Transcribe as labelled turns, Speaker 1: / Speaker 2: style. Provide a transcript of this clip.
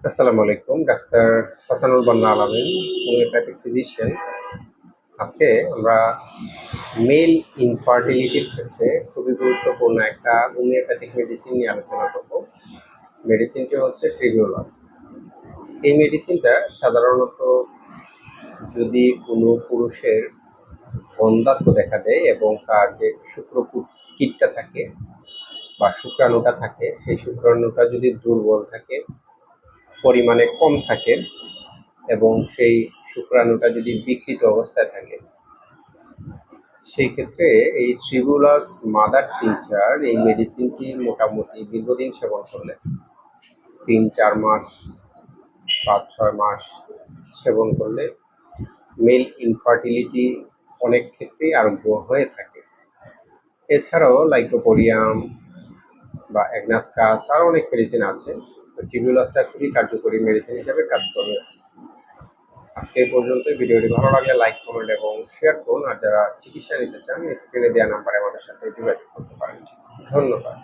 Speaker 1: আসসালামু আলাইকুম। ডাক্তার হাসানুল বান্না আলামিন, হোমিওপ্যাথিক ফিজিশিয়ান। আজকে আমরা মেল ইনফার্টিলিটির ক্ষেত্রে খুবই গুরুত্বপূর্ণ একটা হোমিওপ্যাথিক মেডিসিন নিয়ে আলোচনা করব। মেডিসিনটি হচ্ছে ট্রিভিওলাস। এই মেডিসিনটা সাধারণত যদি কোনো পুরুষের বন্ধ্যাত্ব দেখা দেয় এবং তার যে শুক্রকীটটা থাকে বা শুক্রাণুটা থাকে, সেই শুক্রাণুটা যদি দুর্বল থাকে, পরিমাণে কম থাকে এবং সেই শুক্রাণুটা যদি বিকৃত অবস্থায় থাকে, সেই ক্ষেত্রে এই ট্রিবুলাস মাদার টিনচার এই মেডিসিনটি মোটামুটি দীর্ঘদিন সেবন করলে 3-4 মাস 5-6 মাস সেবন করলে মেল ইনফার্টিলিটি অনেক ক্ষেত্রেই আরোগ্য হয়ে থাকে। এছাড়াও লাইকোপোডিয়াম বা অ্যাগনাসকাস আরও অনেক মেডিসিন আছে। তো ট্রিবুলাসটা খুবই কার্যকরী মেডিসিন হিসেবে কাজ করে। আজকে এই পর্যন্তই। ভিডিওটি ভালো লাগলে লাইক, কমেন্ট এবং শেয়ার করুন। আর যারা চিকিৎসা নিতে চান, স্ক্রিনে দেওয়া নাম্বারে আমাদের সাথে যোগাযোগ করতে পারেন। ধন্যবাদ।